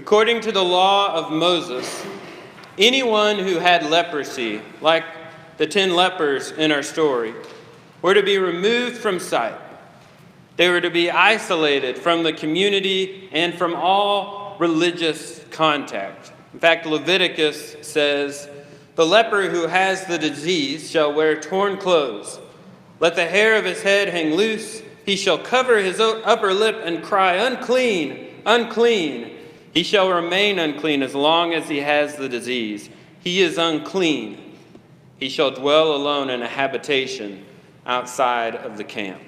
According to the law of Moses, anyone who had leprosy, like the 10 lepers in our story, were to be removed from sight. They were to be isolated from the community and from all religious contact. In fact, Leviticus says, "The leper who has the disease shall wear torn clothes. Let the hair of his head hang loose. He shall cover his upper lip and cry, 'Unclean, unclean.' He shall remain unclean as long as he has the disease. He is unclean. He shall dwell alone in a habitation outside of the camp."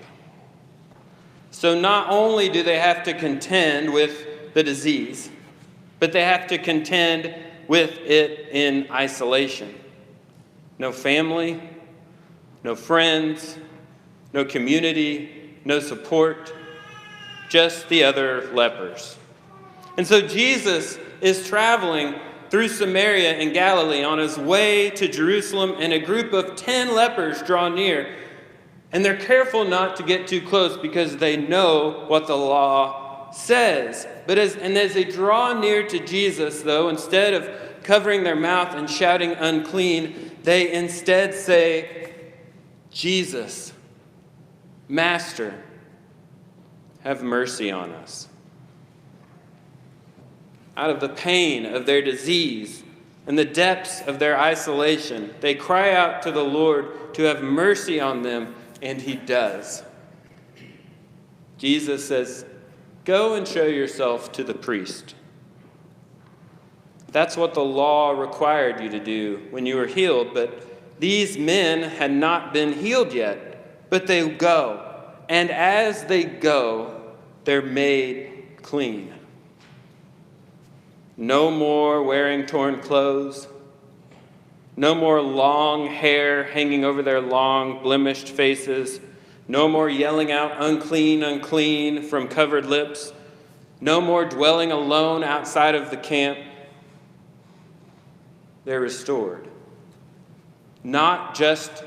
So not only do they have to contend with the disease, but they have to contend with it in isolation. No family, no friends, no community, no support, just the other lepers. And so Jesus is traveling through Samaria and Galilee on his way to Jerusalem, and a group of 10 lepers draw near. And they're careful not to get too close because they know what the law says. But as they draw near to Jesus, though, instead of covering their mouth and shouting unclean, they instead say, "Jesus, Master, have mercy on us." Out of the pain of their disease and the depths of their isolation, they cry out to the Lord to have mercy on them, and he does. Jesus says, "Go and show yourself to the priest." That's what the law required you to do when you were healed, but these men had not been healed yet, but they go. And as they go, they're made clean. No more wearing torn clothes. No more long hair hanging over their long, blemished faces. No more yelling out, "Unclean, unclean," from covered lips. No more dwelling alone outside of the camp. They're restored. Not just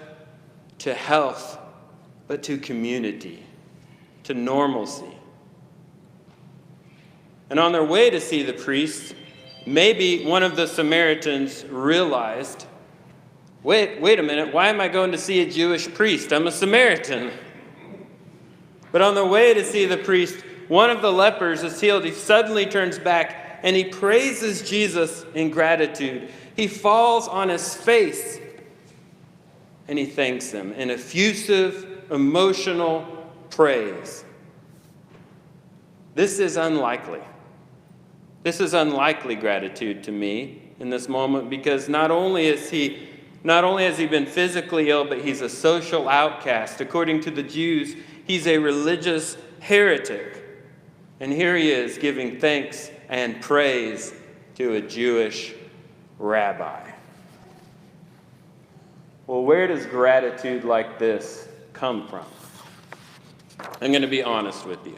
to health, but to community, to normalcy. And on their way to see the priest, maybe one of the Samaritans realized, wait a minute, why am I going to see a Jewish priest? I'm a Samaritan. But on the way to see the priest, one of the lepers is healed. He suddenly turns back and he praises Jesus in gratitude. He falls on his face and he thanks him in effusive, emotional praise. This is unlikely. This is unlikely gratitude to me in this moment, because not only has he been physically ill, but he's a social outcast. According to the Jews, he's a religious heretic. And here he is giving thanks and praise to a Jewish rabbi. Well, where does gratitude like this come from? I'm going to be honest with you.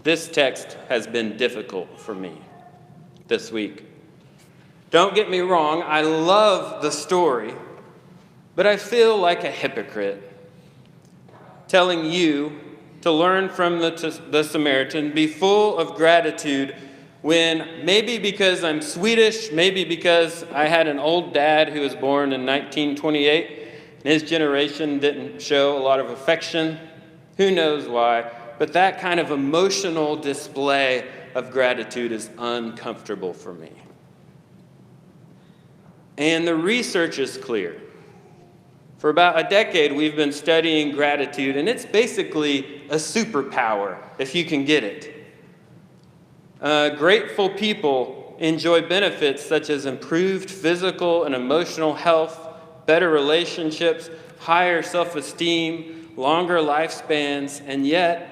This text has been difficult for me this week. Don't get me wrong, I love the story, but I feel like a hypocrite telling you to learn from the Samaritan, be full of gratitude, when maybe because I'm Swedish, maybe because I had an old dad who was born in 1928, and his generation didn't show a lot of affection. Who knows why? But that kind of emotional display of gratitude is uncomfortable for me. And the research is clear. For about a decade, we've been studying gratitude, and it's basically a superpower, if you can get it. Grateful people enjoy benefits such as improved physical and emotional health, better relationships, higher self-esteem, longer lifespans, and yet,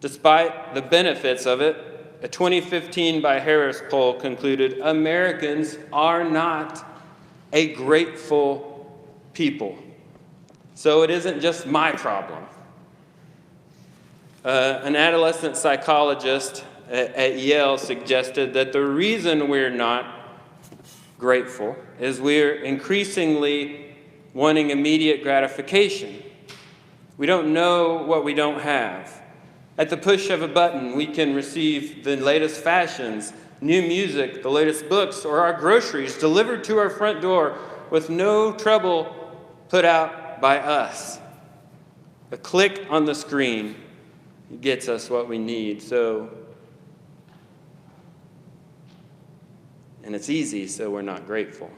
despite the benefits of it, a 2015 by Harris poll concluded Americans are not a grateful people. So it isn't just my problem. An adolescent psychologist at Yale suggested that the reason we're not grateful is we're increasingly wanting immediate gratification. We don't know what we don't have. At the push of a button, we can receive the latest fashions, new music, the latest books, or our groceries delivered to our front door with no trouble put out by us. A click on the screen gets us what we need. And it's easy, so we're not grateful.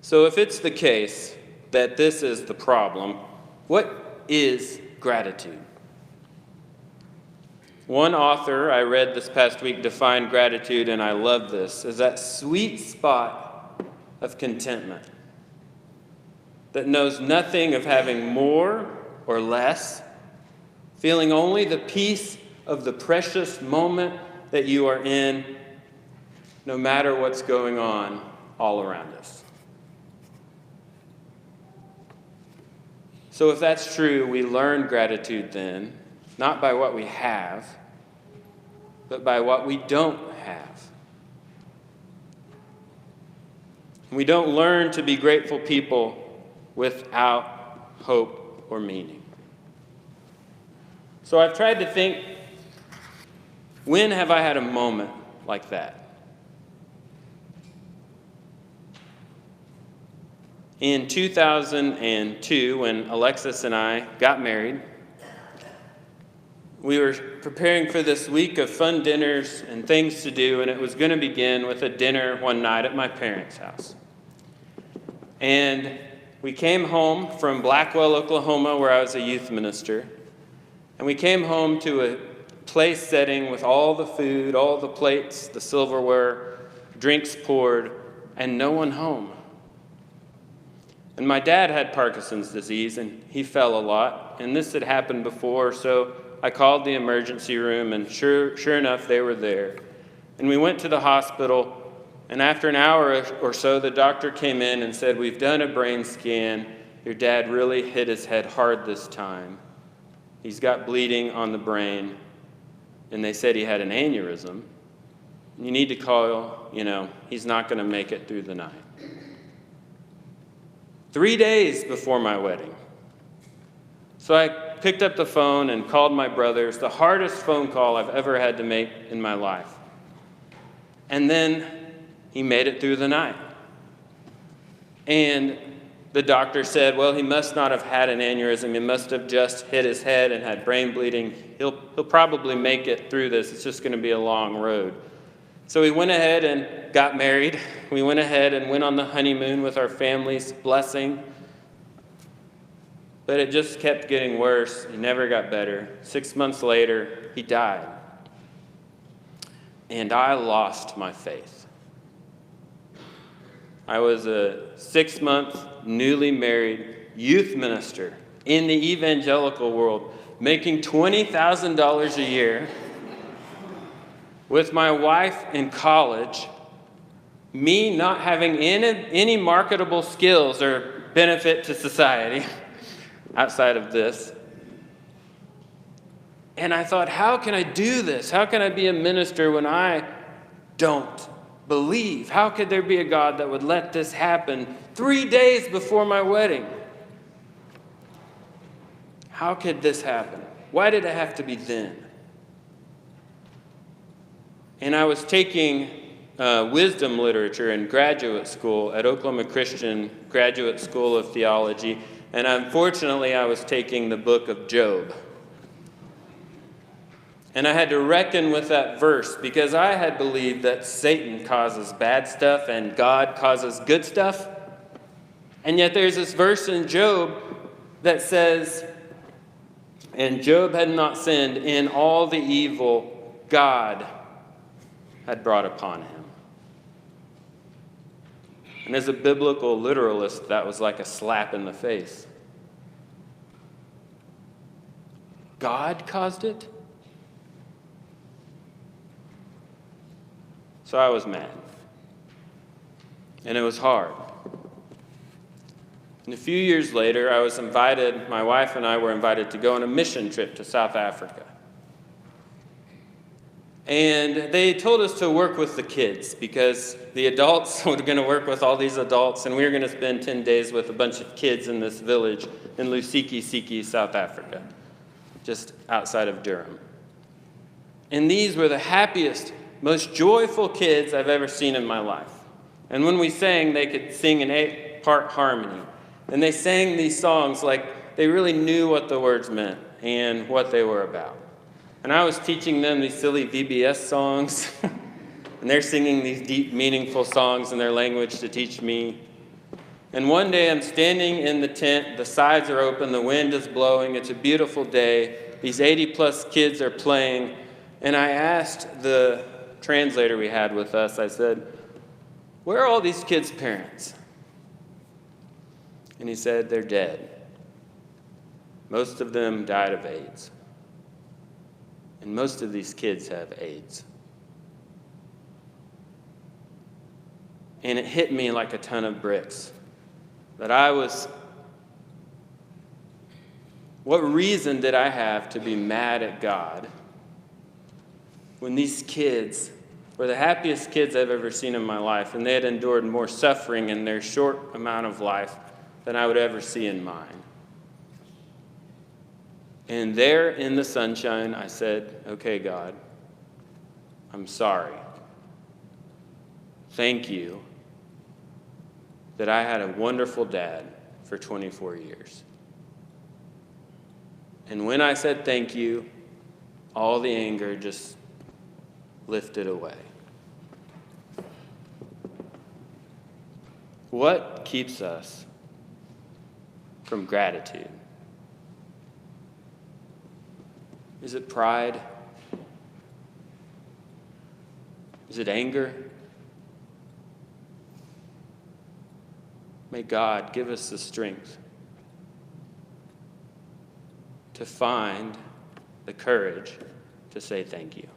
So if it's the case that this is the problem, what is gratitude? One author I read this past week defined gratitude, and I love this, as that sweet spot of contentment that knows nothing of having more or less, feeling only the peace of the precious moment that you are in, no matter what's going on all around us. So if that's true, we learn gratitude then, not by what we have, but by what we don't have. We don't learn to be grateful people without hope or meaning. So I've tried to think, when have I had a moment like that? In 2002, when Alexis and I got married, we were preparing for this week of fun dinners and things to do, and it was going to begin with a dinner one night at my parents' house. And we came home from Blackwell, Oklahoma, where I was a youth minister, and we came home to a place setting with all the food, all the plates, the silverware, drinks poured, and no one home. And my dad had Parkinson's disease, and he fell a lot. And this had happened before, so I called the emergency room, and sure enough, they were there. And we went to the hospital, and after an hour or so, the doctor came in and said, "We've done a brain scan. Your dad really hit his head hard this time. He's got bleeding on the brain." And they said he had an aneurysm. You need to call, he's not going to make it through the night. 3 days before my wedding. So I picked up the phone and called my brothers, the hardest phone call I've ever had to make in my life. And then he made it through the night. And the doctor said, well, he must not have had an aneurysm. He must have just hit his head and had brain bleeding. He'll probably make it through this. It's just going to be a long road. So we went ahead and got married. We went ahead and went on the honeymoon with our family's blessing. But it just kept getting worse. It never got better. 6 months later, he died. And I lost my faith. I was a 6-month, newly married youth minister in the evangelical world, making $20,000 a year, with my wife in college, me not having any marketable skills or benefit to society outside of this. And I thought, how can I do this? How can I be a minister when I don't believe? How could there be a God that would let this happen 3 days before my wedding? How could this happen? Why did it have to be then? And I was taking wisdom literature in graduate school at Oklahoma Christian Graduate School of Theology, and unfortunately I was taking the book of Job. And I had to reckon with that verse because I had believed that Satan causes bad stuff and God causes good stuff. And yet there's this verse in Job that says, "And Job had not sinned in all the evil God had brought upon him." And as a biblical literalist, that was like a slap in the face. God caused it? So I was mad. And it was hard. And a few years later, my wife and I were invited to go on a mission trip to South Africa. And they told us to work with the kids because the adults were going to work with all these adults, and we were going to spend 10 days with a bunch of kids in this village in Lusiki, South Africa. just outside of Durham. And these were the happiest, most joyful kids I've ever seen in my life. And when we sang, they could sing in 8-part harmony. And they sang these songs like they really knew what the words meant and what they were about. And I was teaching them these silly VBS songs, and they're singing these deep, meaningful songs in their language to teach me. And one day I'm standing in the tent, the sides are open, the wind is blowing, it's a beautiful day, these 80-plus kids are playing, and I asked the translator we had with us, I said, "Where are all these kids' parents?" And he said, "They're dead. Most of them died of AIDS. And most of these kids have AIDS." And it hit me like a ton of bricks. That what reason did I have to be mad at God when these kids were the happiest kids I've ever seen in my life, and they had endured more suffering in their short amount of life than I would ever see in mine? And there in the sunshine, I said, "Okay, God, I'm sorry. Thank you that I had a wonderful dad for 24 years. And when I said thank you, all the anger just lifted away. What keeps us from gratitude? Is it pride? Is it anger? May God give us the strength to find the courage to say thank you.